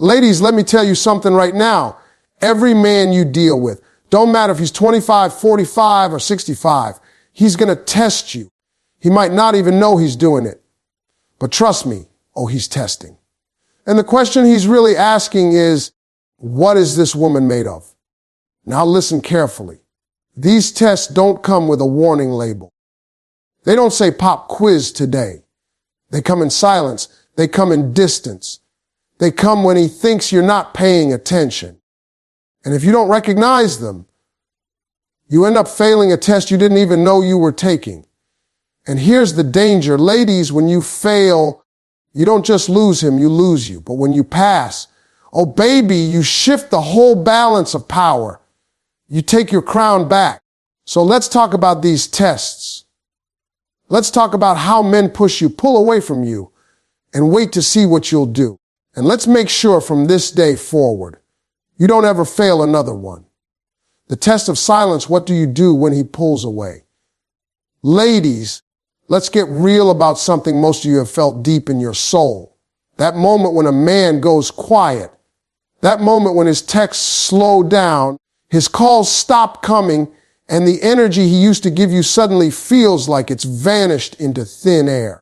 Ladies, let me tell you something right now. Every man you deal with, don't matter if he's 25, 45, or 65, he's going to test you. He might not even know he's doing it. But trust me, he's testing. And the question he's really asking is, what is this woman made of? Now listen carefully. These tests don't come with a warning label. They don't say pop quiz today. They come in silence. They come in distance. They come when he thinks you're not paying attention. And if you don't recognize them, you end up failing a test you didn't even know you were taking. And here's the danger. Ladies, when you fail, you don't just lose him, you lose you. But when you pass, oh baby, you shift the whole balance of power. You take your crown back. So let's talk about these tests. Let's talk about how men push you, pull away from you, and wait to see what you'll do. And let's make sure from this day forward, you don't ever fail another one. The test of silence, what do you do when he pulls away? Ladies, let's get real about something most of you have felt deep in your soul. That moment when a man goes quiet. That moment when his texts slow down, his calls stop coming, and the energy he used to give you suddenly feels like it's vanished into thin air.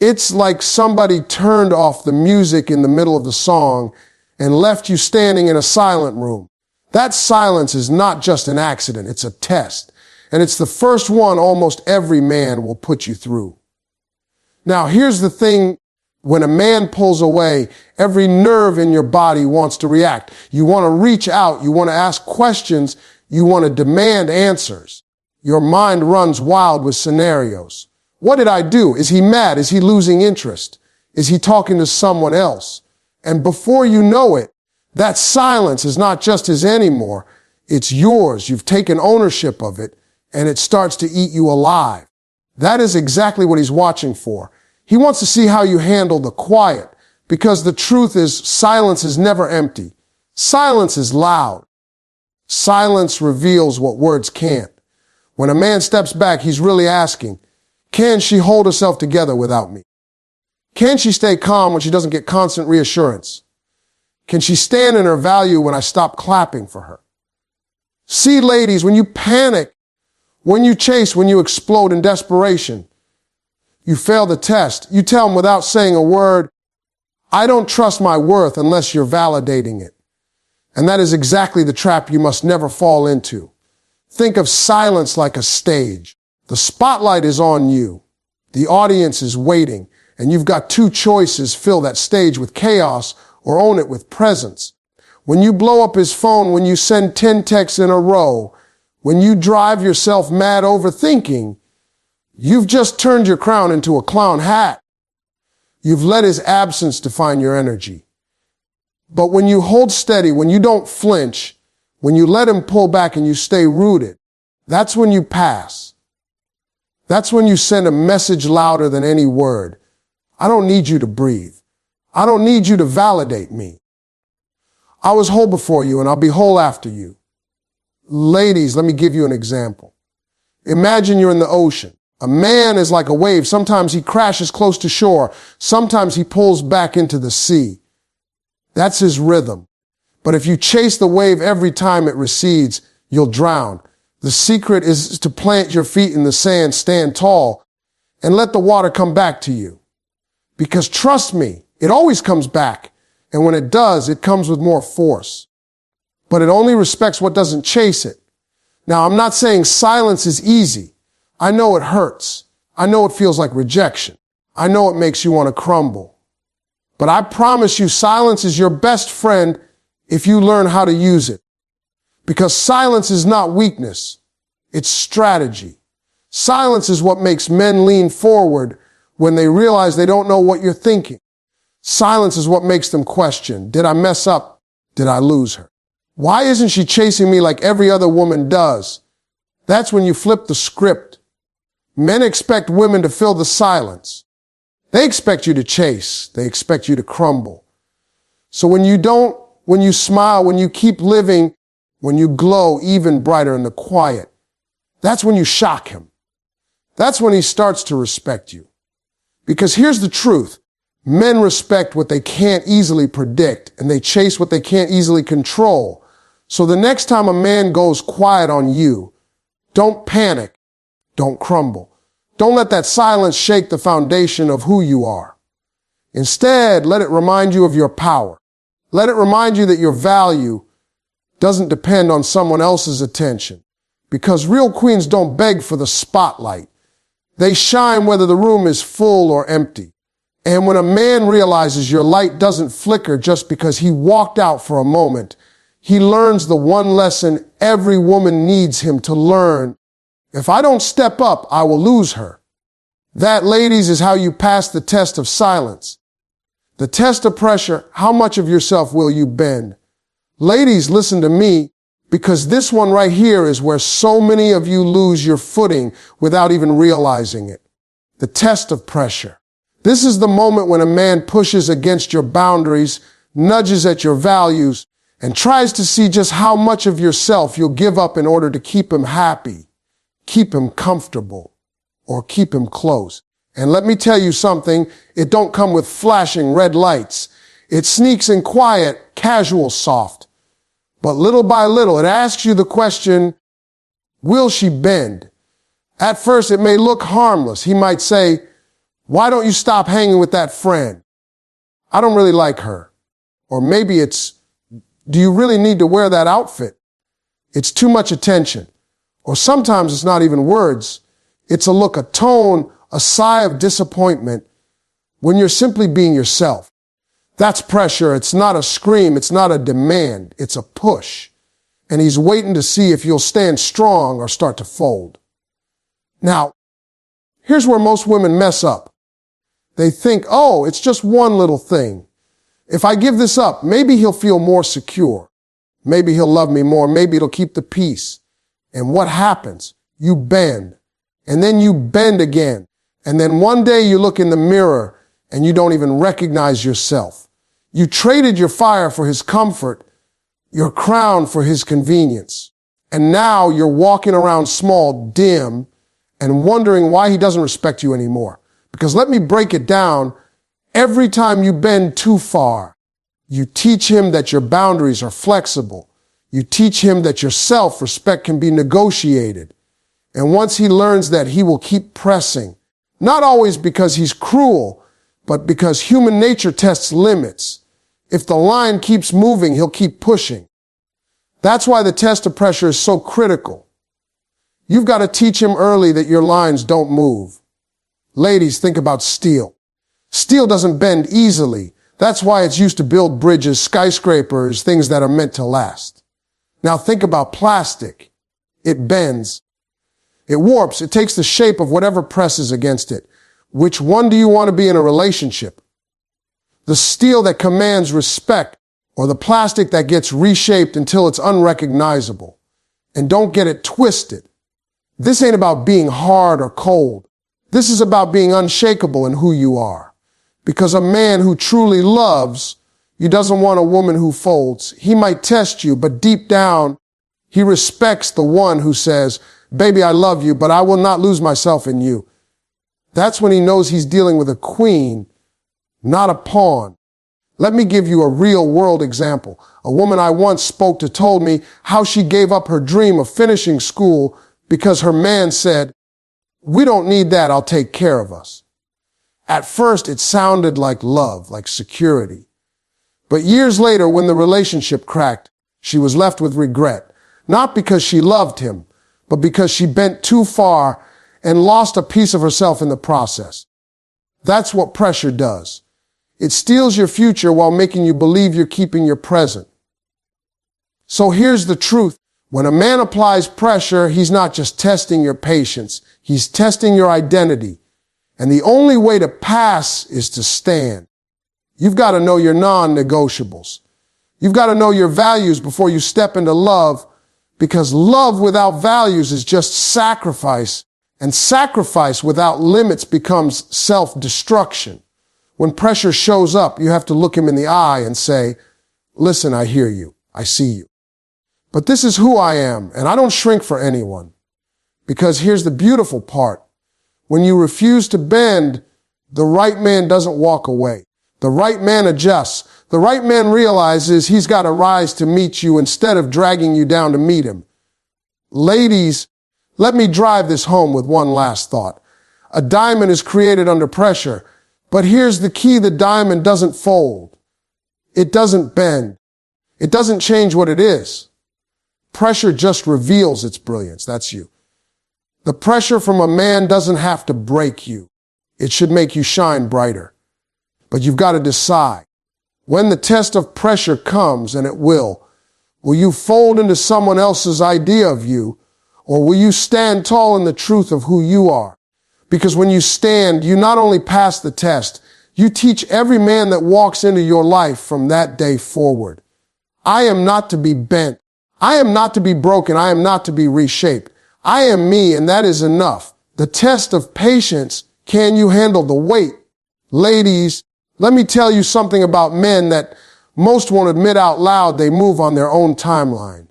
It's like somebody turned off the music in the middle of the song and left you standing in a silent room. That silence is not just an accident, it's a test. And it's the first one almost every man will put you through. Now, here's the thing. When a man pulls away, every nerve in your body wants to react. You want to reach out. You want to ask questions. You want to demand answers. Your mind runs wild with scenarios. What did I do? Is he mad? Is he losing interest? Is he talking to someone else? And before you know it, that silence is not just his anymore. It's yours. You've taken ownership of it, and it starts to eat you alive. That is exactly what he's watching for. He wants to see how you handle the quiet, because the truth is silence is never empty. Silence is loud. Silence reveals what words can't. When a man steps back, he's really asking, can she hold herself together without me? Can she stay calm when she doesn't get constant reassurance? Can she stand in her value when I stop clapping for her? See, ladies, when you panic, when you chase, when you explode in desperation, you fail the test. You tell them without saying a word, I don't trust my worth unless you're validating it. And that is exactly the trap you must never fall into. Think of silence like a stage. The spotlight is on you. The audience is waiting, and you've got two choices: fill that stage with chaos or own it with presence. When you blow up his phone, when you send 10 texts in a row, when you drive yourself mad overthinking, you've just turned your crown into a clown hat. You've let his absence define your energy. But when you hold steady, when you don't flinch, when you let him pull back and you stay rooted, that's when you pass. That's when you send a message louder than any word. I don't need you to breathe. I don't need you to validate me. I was whole before you, and I'll be whole after you. Ladies, let me give you an example. Imagine you're in the ocean. A man is like a wave. Sometimes he crashes close to shore. Sometimes he pulls back into the sea. That's his rhythm. But if you chase the wave every time it recedes, you'll drown. The secret is to plant your feet in the sand, stand tall, and let the water come back to you. Because trust me, it always comes back. And when it does, it comes with more force. But it only respects what doesn't chase it. Now, I'm not saying silence is easy. I know it hurts. I know it feels like rejection. I know it makes you want to crumble. But I promise you, silence is your best friend if you learn how to use it. Because silence is not weakness. It's strategy. Silence is what makes men lean forward when they realize they don't know what you're thinking. Silence is what makes them question, did I mess up? Did I lose her? Why isn't she chasing me like every other woman does? That's when you flip the script. Men expect women to fill the silence. They expect you to chase. They expect you to crumble. So when you don't, when you smile, when you keep living, when you glow even brighter in the quiet, that's when you shock him. That's when he starts to respect you. Because here's the truth. Men respect what they can't easily predict, and they chase what they can't easily control. So the next time a man goes quiet on you, don't panic, don't crumble. Don't let that silence shake the foundation of who you are. Instead, let it remind you of your power. Let it remind you that your value doesn't depend on someone else's attention. Because real queens don't beg for the spotlight. They shine whether the room is full or empty. And when a man realizes your light doesn't flicker just because he walked out for a moment, he learns the one lesson every woman needs him to learn. If I don't step up, I will lose her. That, ladies, is how you pass the test of silence. The test of pressure, how much of yourself will you bend? Ladies, listen to me, because this one right here is where so many of you lose your footing without even realizing it. The test of pressure. This is the moment when a man pushes against your boundaries, nudges at your values, and tries to see just how much of yourself you'll give up in order to keep him happy, keep him comfortable, or keep him close. And let me tell you something, it don't come with flashing red lights. It sneaks in quiet, casual, soft. But little by little, it asks you the question, will she bend? At first, it may look harmless. He might say, why don't you stop hanging with that friend? I don't really like her. Or maybe it's, do you really need to wear that outfit? It's too much attention. Or sometimes it's not even words. It's a look, a tone, a sigh of disappointment when you're simply being yourself. That's pressure. It's not a scream. It's not a demand. It's a push. And he's waiting to see if you'll stand strong or start to fold. Now, here's where most women mess up. They think, oh, it's just one little thing. If I give this up, maybe he'll feel more secure. Maybe he'll love me more. Maybe it'll keep the peace. And what happens? You bend. And then you bend again. And then one day you look in the mirror and you don't even recognize yourself. You traded your fire for his comfort, your crown for his convenience. And now you're walking around small, dim, and wondering why he doesn't respect you anymore. Because let me break it down. Every time you bend too far, you teach him that your boundaries are flexible. You teach him that your self-respect can be negotiated. And once he learns that, he will keep pressing. Not always because he's cruel, but because human nature tests limits. If the line keeps moving, he'll keep pushing. That's why the test of pressure is so critical. You've got to teach him early that your lines don't move. Ladies, think about steel. Steel doesn't bend easily. That's why it's used to build bridges, skyscrapers, things that are meant to last. Now think about plastic. It bends. It warps. It takes the shape of whatever presses against it. Which one do you want to be in a relationship? The steel that commands respect, or the plastic that gets reshaped until it's unrecognizable? And don't get it twisted. This ain't about being hard or cold. This is about being unshakable in who you are. Because a man who truly loves you doesn't want a woman who folds. He might test you, but deep down, he respects the one who says, baby, I love you, but I will not lose myself in you. That's when he knows he's dealing with a queen, not a pawn. Let me give you a real world example. A woman I once spoke to told me how she gave up her dream of finishing school because her man said, we don't need that, I'll take care of us. At first, it sounded like love, like security. But years later, when the relationship cracked, she was left with regret. Not because she loved him, but because she bent too far and lost a piece of herself in the process. That's what pressure does. It steals your future while making you believe you're keeping your present. So here's the truth. When a man applies pressure, he's not just testing your patience. He's testing your identity. And the only way to pass is to stand. You've got to know your non-negotiables. You've got to know your values before you step into love, because love without values is just sacrifice, and sacrifice without limits becomes self-destruction. When pressure shows up, you have to look him in the eye and say, listen, I hear you. I see you. But this is who I am, and I don't shrink for anyone. Because here's the beautiful part. When you refuse to bend, the right man doesn't walk away. The right man adjusts. The right man realizes he's got to rise to meet you instead of dragging you down to meet him. Ladies, let me drive this home with one last thought. A diamond is created under pressure, but here's the key: the diamond doesn't fold. It doesn't bend. It doesn't change what it is. Pressure just reveals its brilliance. That's you. The pressure from a man doesn't have to break you. It should make you shine brighter. But you've got to decide. When the test of pressure comes, and it will you fold into someone else's idea of you, or will you stand tall in the truth of who you are? Because when you stand, you not only pass the test, you teach every man that walks into your life from that day forward. I am not to be bent. I am not to be broken. I am not to be reshaped. I am me, and that is enough. The test of patience: can you handle the weight? Ladies, let me tell you something about men that most won't admit out loud. They move on their own timeline.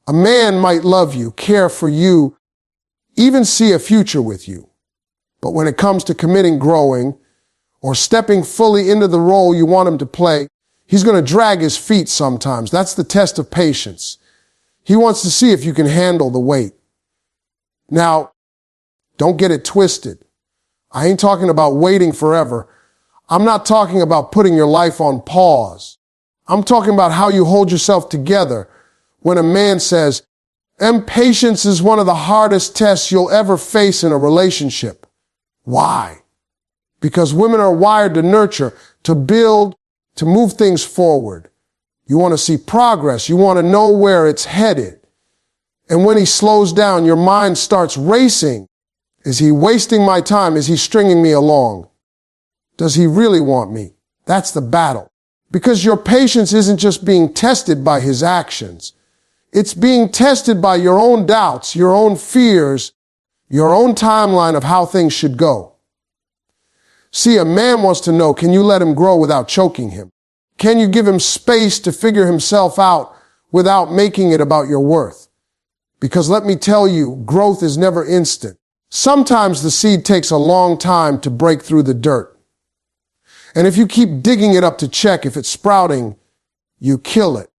A man might love you, care for you, even see a future with you. But when it comes to committing, growing, or stepping fully into the role you want him to play, he's going to drag his feet sometimes. That's the test of patience. He wants to see if you can handle the weight. Now, don't get it twisted. I ain't talking about waiting forever. I'm not talking about putting your life on pause. I'm talking about how you hold yourself together when a man says, "Impatience is one of the hardest tests you'll ever face in a relationship." Why? Because women are wired to nurture, to build, to move things forward. You want to see progress. You want to know where it's headed. And when he slows down, your mind starts racing. Is he wasting my time? Is he stringing me along? Does he really want me? That's the battle. Because your patience isn't just being tested by his actions. It's being tested by your own doubts, your own fears, your own timeline of how things should go. See, a man wants to know, can you let him grow without choking him? Can you give him space to figure himself out without making it about your worth? Because let me tell you, growth is never instant. Sometimes the seed takes a long time to break through the dirt. And if you keep digging it up to check if it's sprouting, you kill it.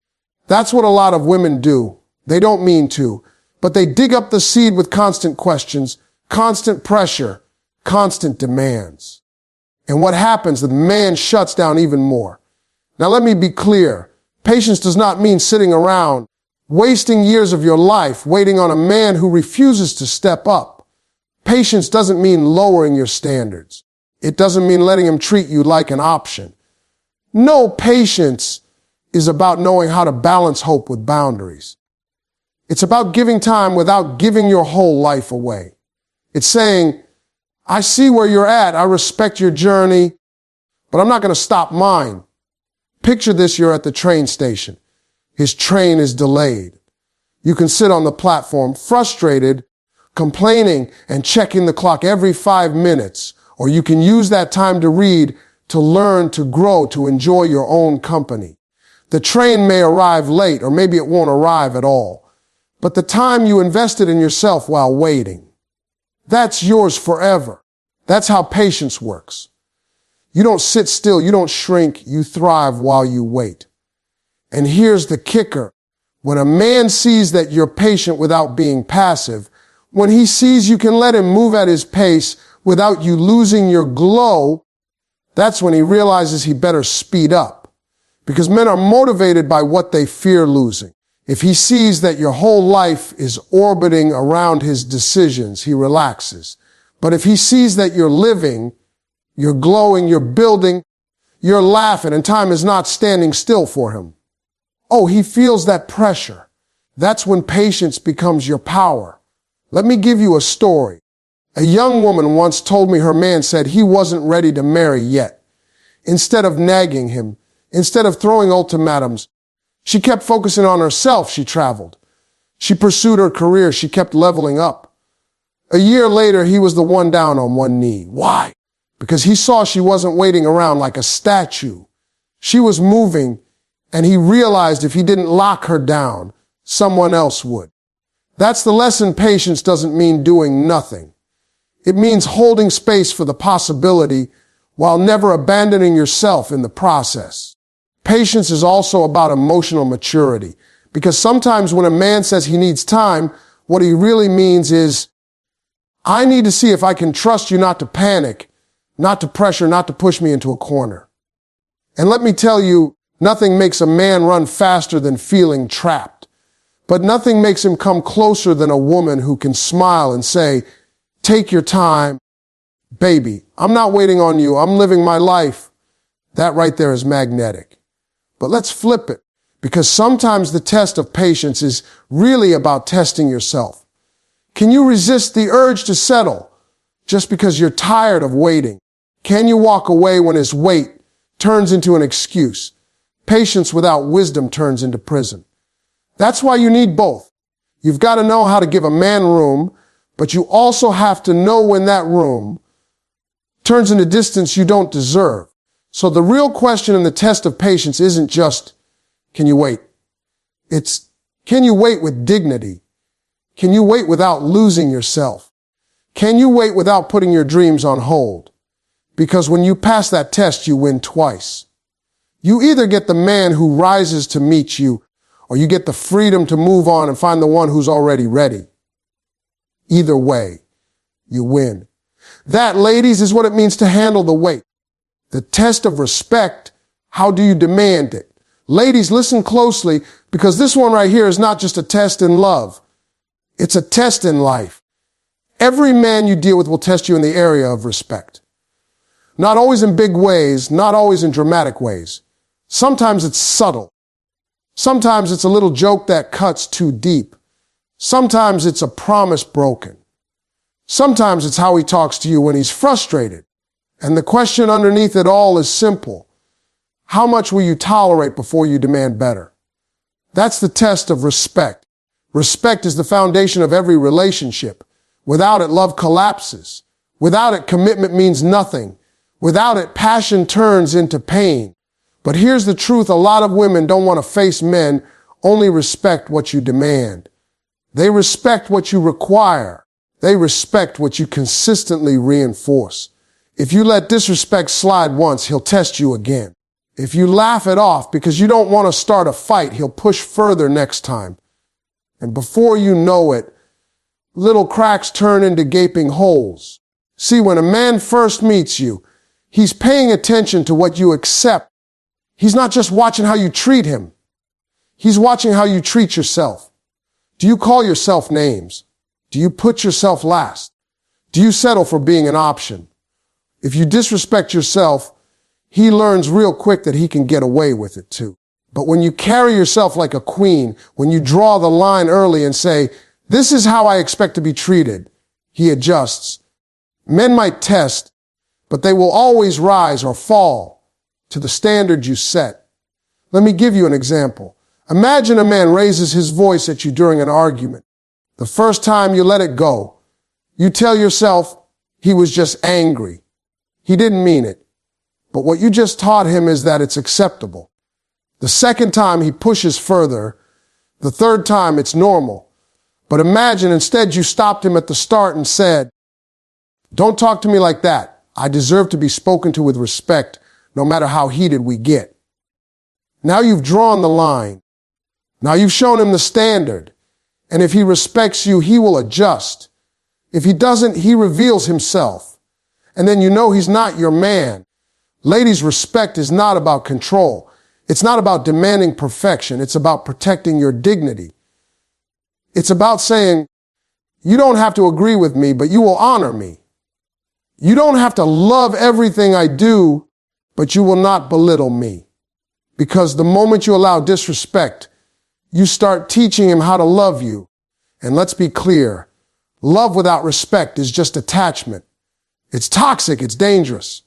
That's what a lot of women do. They don't mean to, but they dig up the seed with constant questions, constant pressure, constant demands. And what happens? The man shuts down even more. Now let me be clear. Patience does not mean sitting around, wasting years of your life waiting on a man who refuses to step up. Patience doesn't mean lowering your standards. It doesn't mean letting him treat you like an option. No, patience is about knowing how to balance hope with boundaries. It's about giving time without giving your whole life away. It's saying, I see where you're at. I respect your journey, but I'm not going to stop mine. Picture this, you're at the train station. His train is delayed. You can sit on the platform, frustrated, complaining, and checking the clock every 5 minutes. Or you can use that time to read, to learn, to grow, to enjoy your own company. The train may arrive late, or maybe it won't arrive at all. But the time you invested in yourself while waiting, that's yours forever. That's how patience works. You don't sit still, you don't shrink, you thrive while you wait. And here's the kicker. When a man sees that you're patient without being passive, when he sees you can let him move at his pace without you losing your glow, that's when he realizes he better speed up. Because men are motivated by what they fear losing. If he sees that your whole life is orbiting around his decisions, he relaxes. But if he sees that you're living, you're glowing, you're building, you're laughing, and time is not standing still for him, oh, he feels that pressure. That's when patience becomes your power. Let me give you a story. A young woman once told me her man said he wasn't ready to marry yet. Instead of nagging him, instead of throwing ultimatums, she kept focusing on herself. She traveled. She pursued her career. She kept leveling up. A year later, he was the one down on one knee. Why? Because he saw she wasn't waiting around like a statue. She was moving, and he realized if he didn't lock her down, someone else would. That's the lesson. Patience doesn't mean doing nothing. It means holding space for the possibility while never abandoning yourself in the process. Patience is also about emotional maturity, because sometimes when a man says he needs time, what he really means is, I need to see if I can trust you not to panic, not to pressure, not to push me into a corner. And let me tell you, nothing makes a man run faster than feeling trapped. But nothing makes him come closer than a woman who can smile and say, take your time, baby. I'm not waiting on you. I'm living my life. That right there is magnetic. But let's flip it, because sometimes the test of patience is really about testing yourself. Can you resist the urge to settle just because you're tired of waiting? Can you walk away when his wait turns into an excuse? Patience without wisdom turns into prison. That's why you need both. You've got to know how to give a man room, but you also have to know when that room turns into distance you don't deserve. So the real question in the test of patience isn't just, can you wait? It's, can you wait with dignity? Can you wait without losing yourself? Can you wait without putting your dreams on hold? Because when you pass that test, you win twice. You either get the man who rises to meet you, or you get the freedom to move on and find the one who's already ready. Either way, you win. That, ladies, is what it means to handle the wait. The test of respect, how do you demand it? Ladies, listen closely, because this one right here is not just a test in love. It's a test in life. Every man you deal with will test you in the area of respect. Not always in big ways, not always in dramatic ways. Sometimes it's subtle. Sometimes it's a little joke that cuts too deep. Sometimes it's a promise broken. Sometimes it's how he talks to you when he's frustrated. And the question underneath it all is simple. How much will you tolerate before you demand better? That's the test of respect. Respect is the foundation of every relationship. Without it, love collapses. Without it, commitment means nothing. Without it, passion turns into pain. But here's the truth. A lot of women don't want to face men, only respect what you demand. They respect what you require. They respect what you consistently reinforce. If you let disrespect slide once, he'll test you again. If you laugh it off because you don't want to start a fight, he'll push further next time. And before you know it, little cracks turn into gaping holes. See, when a man first meets you, he's paying attention to what you accept. He's not just watching how you treat him. He's watching how you treat yourself. Do you call yourself names? Do you put yourself last? Do you settle for being an option? If you disrespect yourself, he learns real quick that he can get away with it too. But when you carry yourself like a queen, when you draw the line early and say, this is how I expect to be treated, he adjusts. Men might test, but they will always rise or fall to the standard you set. Let me give you an example. Imagine a man raises his voice at you during an argument. The first time you let it go, you tell yourself he was just angry. He didn't mean it. But what you just taught him is that it's acceptable. The second time he pushes further. The third time it's normal. But imagine instead you stopped him at the start and said, don't talk to me like that. I deserve to be spoken to with respect, no matter how heated we get. Now you've drawn the line. Now you've shown him the standard. And if he respects you, he will adjust. If he doesn't, he reveals himself. And then you know he's not your man. Ladies, respect is not about control. It's not about demanding perfection. It's about protecting your dignity. It's about saying, you don't have to agree with me, but you will honor me. You don't have to love everything I do, but you will not belittle me. Because the moment you allow disrespect, you start teaching him how to love you. And let's be clear, love without respect is just attachment. It's toxic, it's dangerous.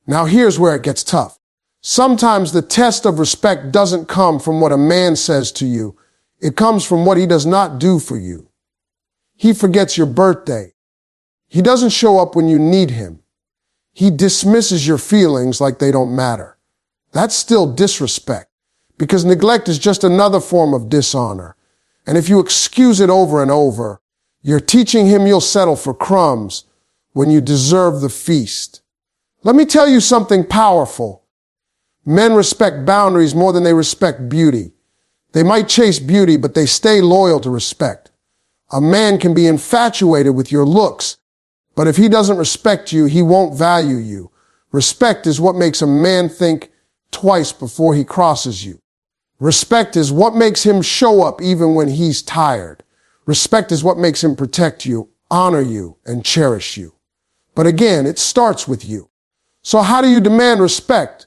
Now here's where it gets tough. Sometimes the test of respect doesn't come from what a man says to you. It comes from what he does not do for you. He forgets your birthday. He doesn't show up when you need him. He dismisses your feelings like they don't matter. That's still disrespect, because neglect is just another form of dishonor. And if you excuse it over and over, you're teaching him you'll settle for crumbs when you deserve the feast. Let me tell you something powerful. Men respect boundaries more than they respect beauty. They might chase beauty, but they stay loyal to respect. A man can be infatuated with your looks, but if he doesn't respect you, he won't value you. Respect is what makes a man think twice before he crosses you. Respect is what makes him show up even when he's tired. Respect is what makes him protect you, honor you, and cherish you. But again, it starts with you. So how do you demand respect?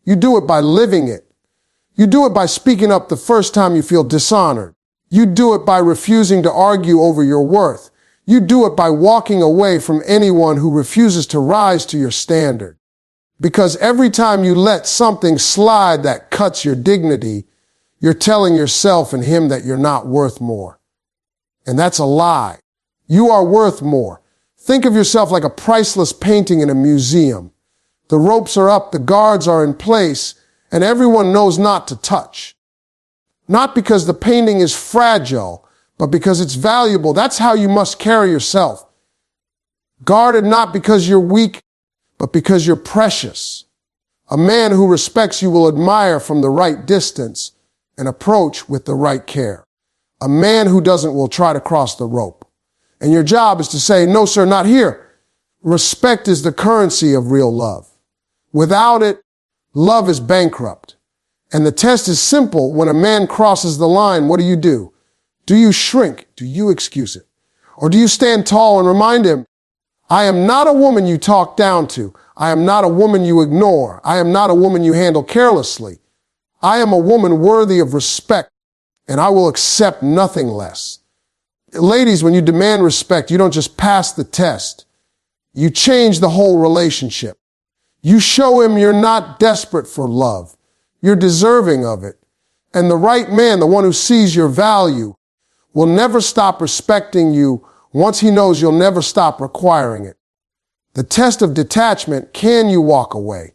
You do it by living it. You do it by speaking up the first time you feel dishonored. You do it by refusing to argue over your worth. You do it by walking away from anyone who refuses to rise to your standard. Because every time you let something slide that cuts your dignity, you're telling yourself and him that you're not worth more. And that's a lie. You are worth more. Think of yourself like a priceless painting in a museum. The ropes are up, the guards are in place, and everyone knows not to touch. Not because the painting is fragile, but because it's valuable. That's how you must carry yourself. Guarded not because you're weak, but because you're precious. A man who respects you will admire from the right distance and approach with the right care. A man who doesn't will try to cross the rope. And your job is to say, no, sir, not here. Respect is the currency of real love. Without it, love is bankrupt. And the test is simple. When a man crosses the line, what do? Do you shrink? Do you excuse it? Or do you stand tall and remind him, I am not a woman you talk down to. I am not a woman you ignore. I am not a woman you handle carelessly. I am a woman worthy of respect, and I will accept nothing less. Ladies, when you demand respect, you don't just pass the test. You change the whole relationship. You show him you're not desperate for love. You're deserving of it. And the right man, the one who sees your value, will never stop respecting you once he knows you'll never stop requiring it. The test of detachment, can you walk away?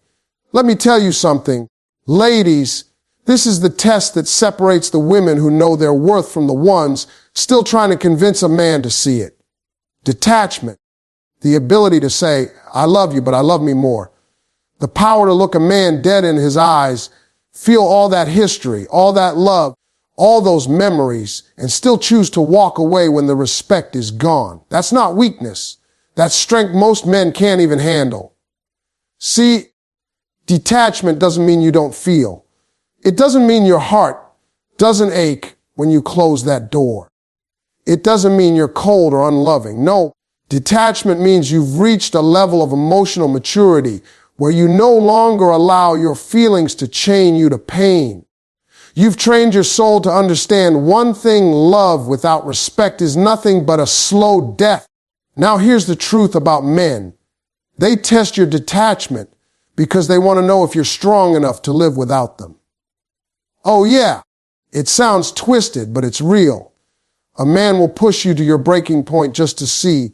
Let me tell you something. Ladies, this is the test that separates the women who know their worth from the ones still trying to convince a man to see it. Detachment, the ability to say, I love you, but I love me more. The power to look a man dead in his eyes, feel all that history, all that love, all those memories, and still choose to walk away when the respect is gone. That's not weakness. That's strength most men can't even handle. See, detachment doesn't mean you don't feel. It doesn't mean your heart doesn't ache when you close that door. It doesn't mean you're cold or unloving. No, detachment means you've reached a level of emotional maturity where you no longer allow your feelings to chain you to pain. You've trained your soul to understand one thing: love without respect is nothing but a slow death. Now here's the truth about men. They test your detachment because they want to know if you're strong enough to live without them. Oh yeah, it sounds twisted, but it's real. A man will push you to your breaking point just to see,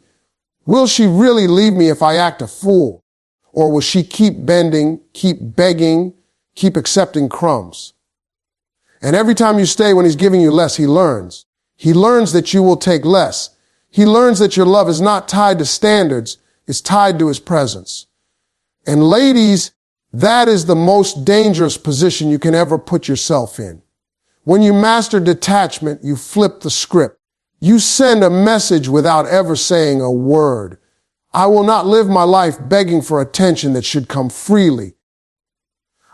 will she really leave me if I act a fool? Or will she keep bending, keep begging, keep accepting crumbs? And every time you stay when he's giving you less, he learns. He learns that you will take less. He learns that your love is not tied to standards, it's tied to his presence. And ladies, that is the most dangerous position you can ever put yourself in. When you master detachment, you flip the script. You send a message without ever saying a word. I will not live my life begging for attention that should come freely.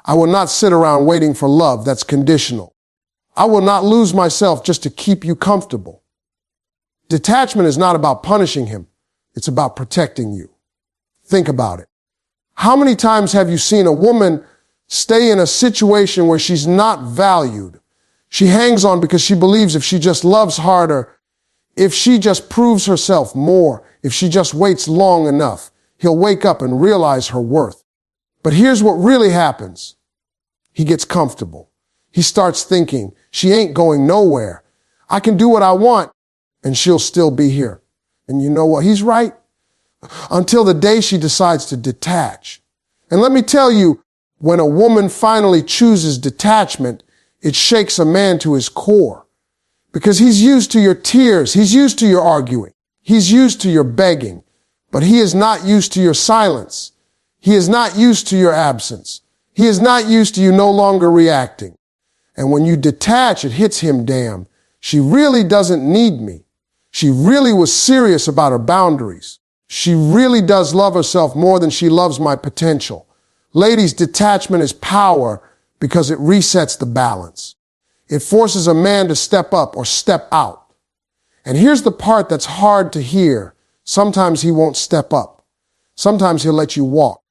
I will not sit around waiting for love that's conditional. I will not lose myself just to keep you comfortable. Detachment is not about punishing him. It's about protecting you. Think about it. How many times have you seen a woman stay in a situation where she's not valued? She hangs on because she believes if she just loves harder, if she just proves herself more, if she just waits long enough, he'll wake up and realize her worth. But here's what really happens. He gets comfortable. He starts thinking, she ain't going nowhere. I can do what I want, and she'll still be here. And you know what? He's right. Until the day she decides to detach. And let me tell you, when a woman finally chooses detachment, it shakes a man to his core. Because he's used to your tears. He's used to your arguing. He's used to your begging. But he is not used to your silence. He is not used to your absence. He is not used to you no longer reacting. And when you detach, it hits him, damn. She really doesn't need me. She really was serious about her boundaries. She really does love herself more than she loves my potential. Ladies, detachment is power because it resets the balance. It forces a man to step up or step out. And here's the part that's hard to hear. Sometimes he won't step up. Sometimes he'll let you walk.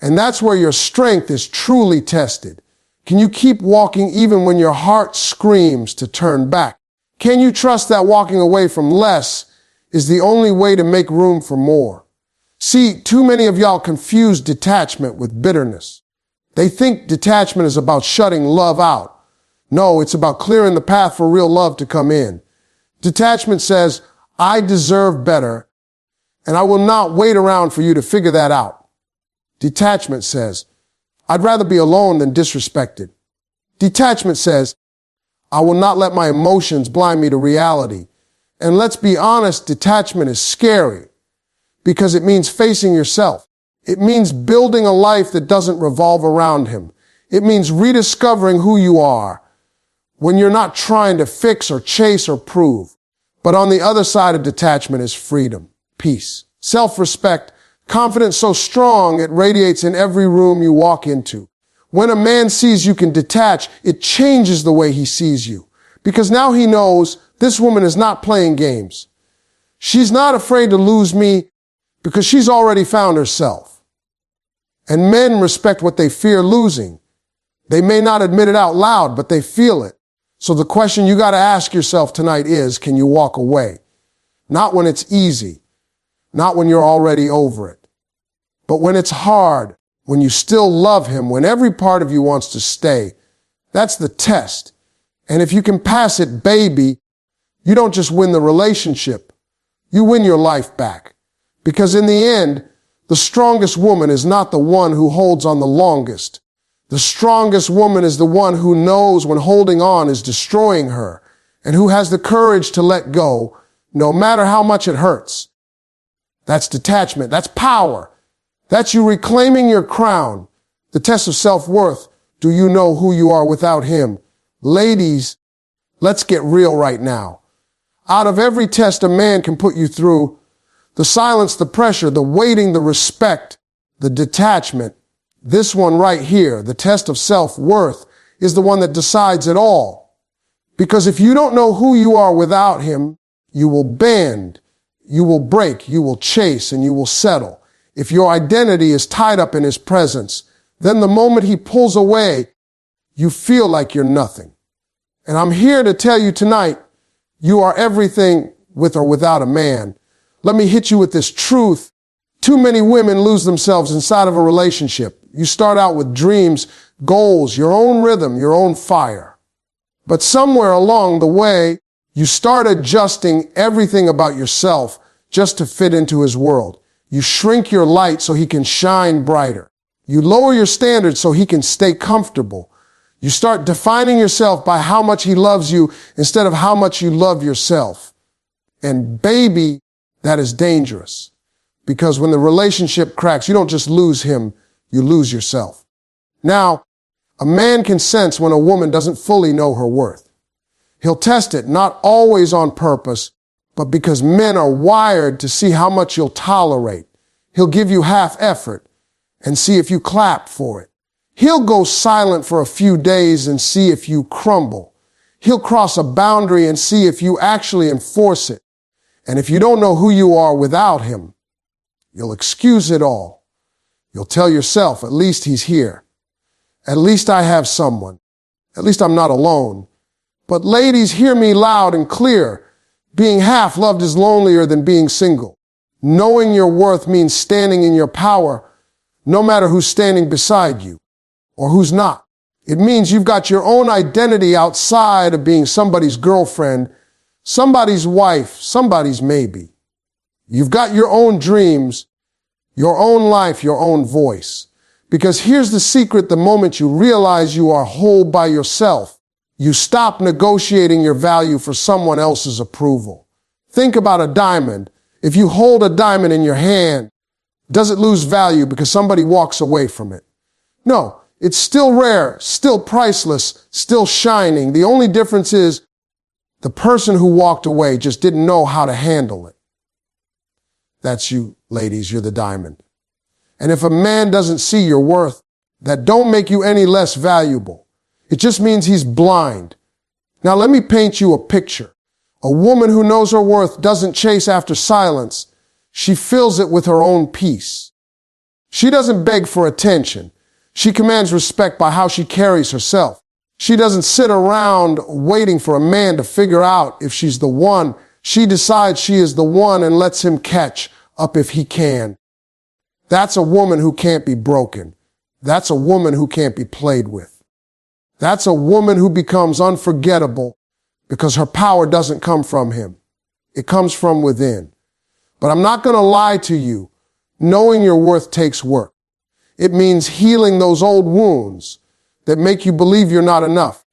And that's where your strength is truly tested. Can you keep walking even when your heart screams to turn back? Can you trust that walking away from less is the only way to make room for more? See, too many of y'all confuse detachment with bitterness. They think detachment is about shutting love out. No, it's about clearing the path for real love to come in. Detachment says, I deserve better, and I will not wait around for you to figure that out. Detachment says, I'd rather be alone than disrespected. Detachment says, I will not let my emotions blind me to reality. And let's be honest, detachment is scary because it means facing yourself. It means building a life that doesn't revolve around him. It means rediscovering who you are when you're not trying to fix or chase or prove. But on the other side of detachment is freedom, peace, self-respect, confidence so strong it radiates in every room you walk into. When a man sees you can detach, it changes the way he sees you. Because now he knows this woman is not playing games. She's not afraid to lose me because she's already found herself. And men respect what they fear losing. They may not admit it out loud, but they feel it. So the question you got to ask yourself tonight is, can you walk away? Not when it's easy, not when you're already over it, but when it's hard, when you still love him, when every part of you wants to stay. That's the test. And if you can pass it, baby, you don't just win the relationship, you win your life back. Because in the end, the strongest woman is not the one who holds on the longest. The strongest woman is the one who knows when holding on is destroying her and who has the courage to let go, no matter how much it hurts. That's detachment. That's power. That's you reclaiming your crown. The test of self-worth. Do you know who you are without him? Ladies, let's get real right now. Out of every test a man can put you through, the silence, the pressure, the waiting, the respect, the detachment, this one right here, the test of self-worth, is the one that decides it all. Because if you don't know who you are without him, you will bend, you will break, you will chase, and you will settle. If your identity is tied up in his presence, then the moment he pulls away, you feel like you're nothing. And I'm here to tell you tonight, you are everything with or without a man. Let me hit you with this truth. Too many women lose themselves inside of a relationship. You start out with dreams, goals, your own rhythm, your own fire. But somewhere along the way, you start adjusting everything about yourself just to fit into his world. You shrink your light so he can shine brighter. You lower your standards so he can stay comfortable. You start defining yourself by how much he loves you instead of how much you love yourself. And baby, that is dangerous. Because when the relationship cracks, you don't just lose him, you lose yourself. Now, a man can sense when a woman doesn't fully know her worth. He'll test it, not always on purpose, but because men are wired to see how much you'll tolerate. He'll give you half effort and see if you clap for it. He'll go silent for a few days and see if you crumble. He'll cross a boundary and see if you actually enforce it. And if you don't know who you are without him, you'll excuse it all. You'll tell yourself, at least he's here. At least I have someone. At least I'm not alone. But ladies, hear me loud and clear. Being half loved is lonelier than being single. Knowing your worth means standing in your power, no matter who's standing beside you or who's not. It means you've got your own identity outside of being somebody's girlfriend, somebody's wife, somebody's maybe. You've got your own dreams, your own life, your own voice. Because here's the secret: the moment you realize you are whole by yourself, you stop negotiating your value for someone else's approval. Think about a diamond. If you hold a diamond in your hand, Does it lose value because somebody walks away from it? No, it's still rare, still priceless, still shining. The only difference is the person who walked away just didn't know how to handle it. That's you, ladies, you're the diamond. And if a man doesn't see your worth, that don't make you any less valuable. It just means he's blind. Now let me paint you a picture. A woman who knows her worth doesn't chase after silence. She fills it with her own peace. She doesn't beg for attention. She commands respect by how she carries herself. She doesn't sit around waiting for a man to figure out if she's the one. She decides she is the one and lets him catch up if he can. That's a woman who can't be broken. That's a woman who can't be played with. That's a woman who becomes unforgettable because her power doesn't come from him. It comes from within. But I'm not going to lie to you. Knowing your worth takes work. It means healing those old wounds that make you believe you're not enough.